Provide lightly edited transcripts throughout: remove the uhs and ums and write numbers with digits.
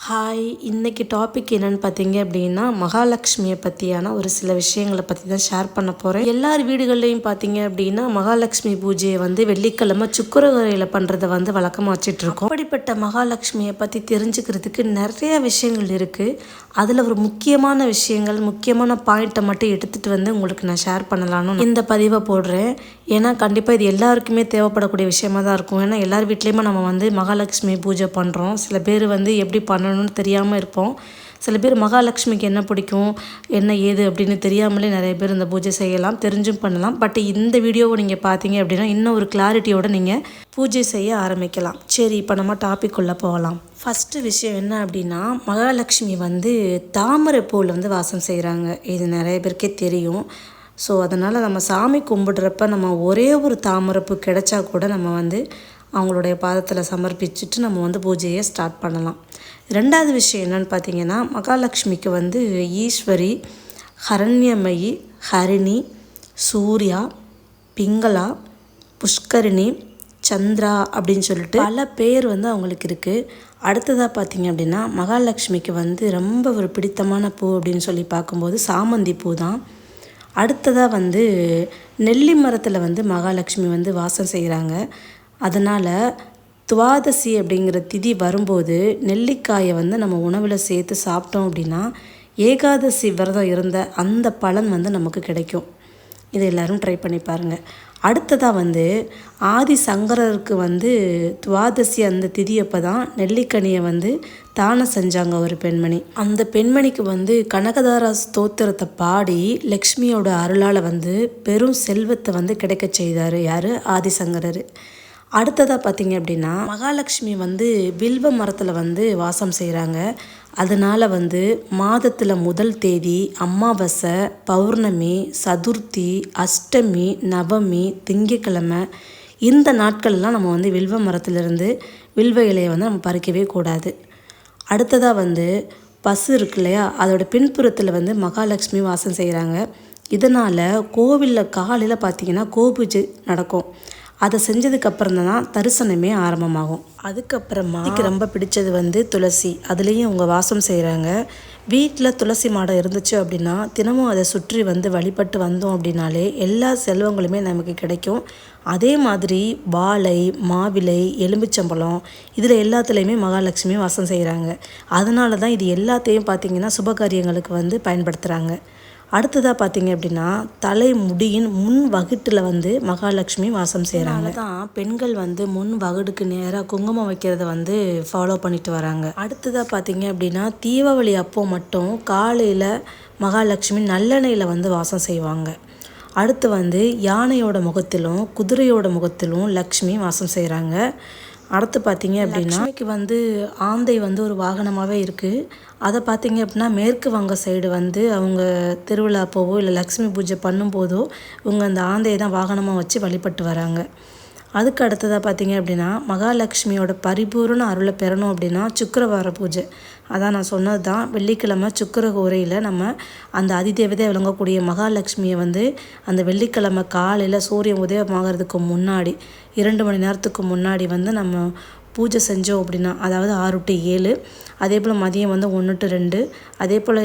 Hi, இன்றைக்கி topic என்னென்னு பார்த்தீங்க அப்படின்னா மகாலட்சுமியை பற்றியான ஒரு சில விஷயங்களை பற்றி தான் ஷேர் பண்ண போகிறேன். எல்லார் வீடுகள்லையும் பார்த்தீங்க அப்படின்னா மகாலட்சுமி பூஜையை வெள்ளிக்கிழமை சுக்கரவரையில் பண்ணுறதை வழக்கமாக வச்சிட்ருக்கோம். அப்படிப்பட்ட மகாலட்சுமியை பற்றி தெரிஞ்சுக்கிறதுக்கு நிறைய விஷயங்கள் இருக்குது. அதில் ஒரு முக்கியமான விஷயங்கள், முக்கியமான பாயிண்ட்டை மட்டும் எடுத்துகிட்டு உங்களுக்கு நான் ஷேர் பண்ணலான்னு இந்த பதிவை போடுறேன். ஏன்னா கண்டிப்பாக இது எல்லாருக்குமே தேவைப்படக்கூடிய விஷயமா தான் இருக்கும். ஏன்னா எல்லார் வீட்லேயுமே நம்ம மகாலட்சுமி பூஜை பண்ணுறோம். சில பேர் எப்படி பண்ணணும்னு தெரியாமல் இருப்போம். சில பேர் மகாலட்சுமிக்கு என்ன பிடிக்கும், என்ன ஏது அப்படின்னு தெரியாமலே நிறைய பேர் இந்த பூஜை செய்யலாம், தெரிஞ்சும் பண்ணலாம். பட் இந்த வீடியோவை நீங்கள் பார்த்தீங்க அப்படின்னா இன்னும் ஒரு கிளாரிட்டியோடு நீங்கள் பூஜை செய்ய ஆரம்பிக்கலாம். சரி, இப்போ நம்ம டாபிக் உள்ள போகலாம். ஃபஸ்ட்டு விஷயம் என்ன அப்படின்னா, மகாலட்சுமி தாமரை பூவில் வாசம் செய்கிறாங்க. இது நிறைய பேருக்கே தெரியும். ஸோ அதனால் நம்ம சாமி கும்பிடுறப்ப நம்ம ஒரே ஒரு தாமரைப்பூ கிடைச்சா கூட நம்ம அவங்களுடைய பாதத்தில் சமர்ப்பிச்சுட்டு நம்ம பூஜையை ஸ்டார்ட் பண்ணலாம். ரெண்டாவது விஷயம் என்னென்னு பார்த்தீங்கன்னா, மகாலட்சுமிக்கு ஈஸ்வரி, ஹரண்யமயி, ஹரிணி, சூர்யா, பிங்களா, புஷ்கரிணி, சந்திரா அப்படின்னு சொல்லிட்டு பல பேர் அவங்களுக்கு இருக்குது. அடுத்ததாக பார்த்தீங்க அப்படின்னா மகாலட்சுமிக்கு ரொம்ப ஒரு பிடித்தமான பூ அப்படின்னு சொல்லி பார்க்கும்போது சாமந்தி பூ தான். அடுத்ததாக நெல்லி மரத்தில் மகாலட்சுமி வாசம் செய்கிறாங்க. அதனால் துவாதசி அப்படிங்கிற திதி வரும்போது நெல்லிக்காயை நம்ம உணவில் சேர்த்து சாப்பிட்டோம் அப்படின்னா ஏகாதசி விரதம் இருந்த அந்த பலன் நமக்கு கிடைக்கும். இதை எல்லோரும் ட்ரை பண்ணி பாருங்கள். அடுத்ததாக ஆதி சங்கரருக்கு துவாதசி அந்த திதியப்போ தான் நெல்லிக்கனியை தானம் செஞ்சாங்க ஒரு பெண்மணி. அந்த பெண்மணிக்கு கனகதாரா ஸ்தோத்திரத்தை பாடி லக்ஷ்மியோட அருளால் பெரும் செல்வத்தை கிடைக்க செய்தார் யார், ஆதிசங்கரர். அடுத்ததாக பார்த்தீங்க அப்படின்னா மகாலட்சுமி வில்வ மரத்தில் வாசம் செய்கிறாங்க. அதனால் மாதத்தில் முதல் தேதி, அமாவாசை, பௌர்ணமி, சதுர்த்தி, அஷ்டமி, நவமி, திங்கக்கிழமை இந்த நாட்கள்லாம் நம்ம வில்வ மரத்துலேருந்து வில்வ இலையை நம்ம பறிக்கவே கூடாது. அடுத்ததாக பசு இருக்கு இல்லையா, அதோட பின்புறத்தில் மகாலட்சுமி வாசம் செய்கிறாங்க. இதனால் கோவிலில் காலையில் பார்த்திங்கன்னா கோபூஜை நடக்கும். அதை செஞ்சதுக்கப்புறம் தான் தரிசனமே ஆரம்பமாகும். அதுக்கப்புறமா எனக்கு ரொம்ப பிடிச்சது துளசி. அதுலேயும் அவங்க வாசம் செய்கிறாங்க. வீட்டில் துளசி மாடம் இருந்துச்சு அப்படின்னா தினமும் அதை சுற்றி வழிபட்டு வந்தோம் அப்படின்னாலே எல்லா செல்வங்களுமே நமக்கு கிடைக்கும். அதே மாதிரி வாழை, மாவிலை, எலும்பிச்சம்பழம் இதில் எல்லாத்துலேயுமே மகாலட்சுமி வாசம் செய்கிறாங்க. அதனால தான் இது எல்லாத்தையும் பார்த்திங்கன்னா சுபகாரியங்களுக்கு பயன்படுத்துகிறாங்க. அடுத்ததாக பார்த்தீங்க அப்படின்னா தலை முடியின் முன் வகுட்டில் மகாலட்சுமி வாசம் செய்கிறாங்க. தான் பெண்கள் முன் வகுடுக்கு நேராக குங்குமம் வைக்கிறத ஃபாலோ பண்ணிட்டு வராங்க. அடுத்ததாக பார்த்தீங்க அப்படின்னா தீபாவளி அப்போ மட்டும் காலையில் மகாலட்சுமி நல்லெண்ணெயில் வாசம் செய்வாங்க. அடுத்து யானையோட முகத்திலும் குதிரையோட முகத்திலும் லக்ஷ்மி வாசம் செய்கிறாங்க. அடுத்து பார்த்தீங்க அப்படின்னா லக்ஷ்மிக்கு ஆந்தை ஒரு வாகனமாகவே இருக்குது. அதை பார்த்தீங்க அப்படின்னா மேற்கு வங்க சைடு அவங்க திருவிழா அப்போவோ இல்லை லக்ஷ்மி பூஜை பண்ணும்போதோ இவங்க அந்த ஆந்தையை தான் வாகனமாக வச்சு வழிபட்டு வராங்க. அதுக்கு அடுத்ததாக பார்த்தீங்க அப்படின்னா மகாலட்சுமியோட பரிபூர்ண அருளை பெறணும் அப்படின்னா சுக்கிரவார பூஜை. அதான் நான் சொன்னது தான், வெள்ளிக்கிழமை சுக்கிர கோரையில் நம்ம அந்த அதிதேவதை விளங்கக்கூடிய மகாலட்சுமியை அந்த வெள்ளிக்கிழமை காலையில் சூரியன் உதயமாகிறதுக்கு முன்னாடி 2 மணி நேரத்துக்கு முன்னாடி நம்ம பூஜை செஞ்சோம் அப்படின்னா, அதாவது 6 to 7, அதே போல் மதியம் 1 to 2, அதே போல்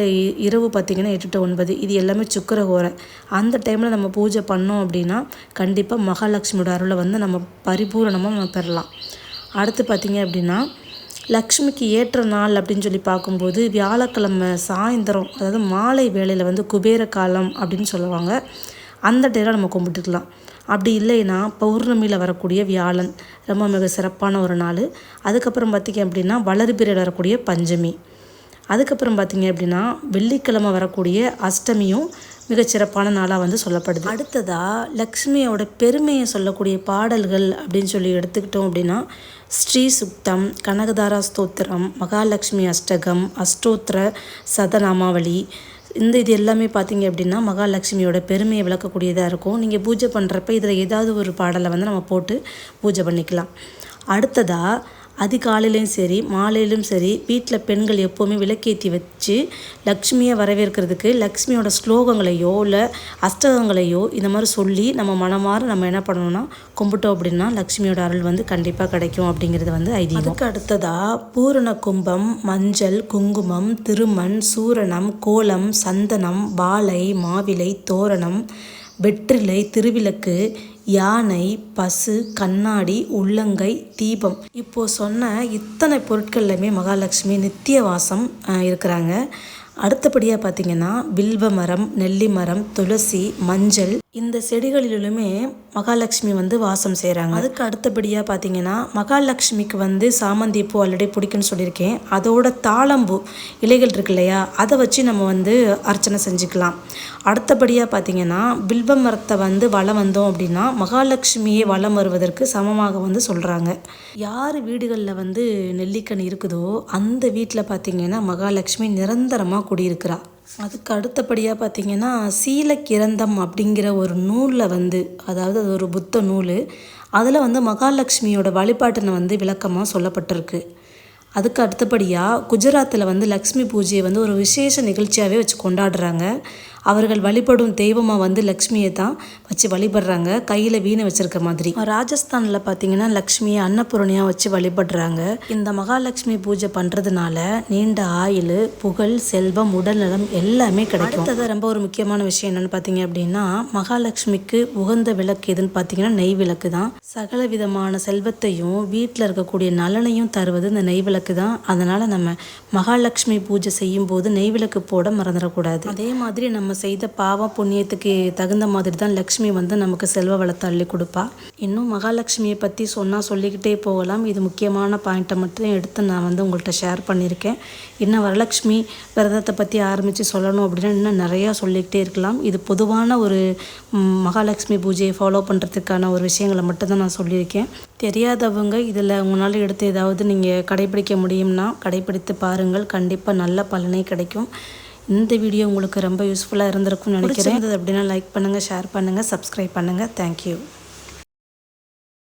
இரவு பார்த்திங்கன்னா 8 to 9, இது எல்லாமே சுக்கிர கோரை. அந்த டைமில் நம்ம பூஜை பண்ணோம் அப்படின்னா கண்டிப்பாக மகாலட்சுமியோட அருளை நம்ம பரிபூரணமாக நம்ம பெறலாம். அடுத்து பார்த்திங்க அப்படின்னா லக்ஷ்மிக்கு ஏற்ற நாள் அப்படின்னு சொல்லி பார்க்கும்போது வியாழக்கிழமை சாயந்தரம், அதாவது மாலை வேளையில் குபேர காலம் அப்படின்னு சொல்லுவாங்க. அந்த டைமில் நம்ம கும்பிட்டுக்கலாம். அப்படி இல்லைன்னா பௌர்ணமியில் வரக்கூடிய வியாழன் ரொம்ப மிக சிறப்பான ஒரு நாள். அதுக்கப்புறம் பார்த்திங்க அப்படின்னா வளர்பிறையில் வரக்கூடிய பஞ்சமி. அதுக்கப்புறம் பார்த்திங்க அப்படின்னா வெள்ளிக்கிழமை வரக்கூடிய அஷ்டமியும் மிகச்சிறப்பான நாளாக சொல்லப்படுது. அடுத்ததாக லக்ஷ்மியோட பெருமையை சொல்லக்கூடிய பாடல்கள் அப்படின்னு சொல்லி எடுத்துக்கிட்டோம் அப்படின்னா ஸ்ரீ சுக்தம், கனகதாரா ஸ்தோத்திரம், மகாலட்சுமி அஷ்டகம், அஷ்டோத்திர சதநாமாவளி, இது எல்லாமே பார்த்திங்க அப்படின்னா மகாலட்சுமியோட பெருமையை விளக்கக்கூடியதாக இருக்கும். நீங்கள் பூஜை பண்ணுறப்ப இதில் ஏதாவது ஒரு பாடலை நம்ம போட்டு பூஜை பண்ணிக்கலாம். அடுத்ததாக அதிகாலையிலையும் சரி மாலையிலும் சரி வீட்டில் பெண்கள் எப்போவுமே விளக்கேற்றி வச்சு லக்ஷ்மியை வரவேற்கிறதுக்கு லக்ஷ்மியோட ஸ்லோகங்களையோ இல்லை அஷ்டகங்களையோ இந்த மாதிரி சொல்லி நம்ம மனமாற நம்ம என்ன பண்ணணும்னா கும்பிட்டோம் அப்படின்னா லக்ஷ்மியோட அருள் வந்து கண்டிப்பாக கிடைக்கும் அப்படிங்கிறது வந்து ஐதீகம். அதுக்கு அடுத்ததாக பூரண கும்பம், மஞ்சள், குங்குமம், திருமண், சூரணம், கோலம், சந்தனம், வாழை, மாவிலை, தோரணம், வெற்றிலை, திருவிளக்கு, யானை, பசு, கண்ணாடி, உள்ளங்கை, தீபம், இப்போது சொன்ன இத்தனை பொருட்கள்லையுமே மகாலட்சுமி நித்திய வாசம் இருக்கிறாங்க. அடுத்தபடியாக பார்த்திங்கன்னா வில்வ மரம், நெல்லி மரம், துளசி, மஞ்சள் இந்த செடிகளிலுமே மகாலட்சுமி வந்து வாசம் செய்கிறாங்க. அதுக்கு அடுத்தபடியாக பார்த்திங்கன்னா மகாலட்சுமிக்கு வந்து சாமந்தி பூ ஆல்ரெடி பிடிக்குன்னு சொல்லியிருக்கேன். அதோட தாளம்பூ இலைகள் இருக்கு இல்லையா, அதை வச்சு நம்ம வந்து அர்ச்சனை செஞ்சுக்கலாம். அடுத்தபடியாக பார்த்திங்கன்னா வில்வ மரத்தை வந்து வலம் வந்தோம் அப்படின்னா மகாலட்சுமியை வலம் வருவதற்கு சமமாக வந்து சொல்கிறாங்க. யார் வீடுகளில் வந்து நெல்லிக்கனி இருக்குதோ அந்த வீட்டில் பார்த்திங்கன்னா மகாலட்சுமி நிரந்தரமாக குடியிருக்கிறா. அதுக்கு அடுத்தபடியாக பார்த்திங்கன்னா சீலக்கிரந்தம் அப்படிங்கிற ஒரு நூலில் வந்து, அதாவது அது ஒரு புத்த நூல், அதில் வந்து மகாலட்சுமியோட வழிபாட்டினை வந்து விளக்கமாக சொல்லப்பட்டிருக்கு. அதுக்கு அடுத்தபடியாக குஜராத்தில் வந்து லக்ஷ்மி பூஜையை வந்து ஒரு விசேஷ நிகழ்ச்சியாகவே வச்சு கொண்டாடுறாங்க. அவர்கள் வழிபடும் தெய்வமாக வந்து லக்ஷ்மியை தான் வச்சு வழிபடுறாங்க, கையில் வீணை வச்சுருக்க மாதிரி. ராஜஸ்தானில் பார்த்திங்கன்னா லக்ஷ்மியை அன்னபூரணியாக வச்சு வழிபடுறாங்க. இந்த மகாலட்சுமி பூஜை பண்ணுறதுனால நீண்ட ஆயுள், புகழ், செல்வம், உடல்நலம் எல்லாமே கிடைக்கும். அடுத்தது ரொம்ப ஒரு முக்கியமான விஷயம் என்னென்னு பார்த்தீங்க அப்படின்னா மகாலட்சுமிக்கு உகந்த விளக்கு எதுன்னு பார்த்தீங்கன்னா நெய் விளக்கு தான். சகல விதமான செல்வத்தையும் வீட்டில் இருக்கக்கூடிய நலனையும் தருவது இந்த நெய் விளக்கு தான். அதனால் நம்ம மகாலட்சுமி பூஜை செய்யும் போது நெய் விளக்கு போட மறந்துடக்கூடாது. அதே மாதிரி நம்ம செய்த பாவம் புண்ணியத்துக்கு தகுந்த மாதிரி தான் லக்ஷ்மி வந்து நமக்கு செல்வ வளத்தை அள்ளி கொடுப்பா. இன்னும் மகாலட்சுமியை பற்றி சொல்லிக்கிட்டே போகலாம். இது முக்கியமான பாயிண்ட்டை மட்டும் எடுத்து நான் வந்து உங்கள்கிட்ட ஷேர் பண்ணியிருக்கேன். இன்னும் வரலட்சுமி விரதத்தை பற்றி ஆரம்பித்து சொல்லணும் அப்படின்னா இன்னும் நிறையா சொல்லிக்கிட்டே இருக்கலாம். இது பொதுவான ஒரு மகாலட்சுமி பூஜையை ஃபாலோ பண்ணுறதுக்கான ஒரு விஷயங்களை மட்டும்தான் நான் சொல்லியிருக்கேன். தெரியாதவங்க இதில் உங்களால் எடுத்து ஏதாவது நீங்கள் கடைபிடிக்க முடியும்னா கடைபிடித்து பாருங்கள். கண்டிப்பாக நல்ல பலனே கிடைக்கும். இந்த வீடியோ உங்களுக்கு ரொம்ப யூஸ்ஃபுல்லாக இருந்திருக்கும்னு நினைக்கிறேன். அப்படின்னா லைக் பண்ணுங்கள், ஷேர் பண்ணுங்கள், சப்ஸ்கிரைப் பண்ணுங்கள். தேங்க்யூ.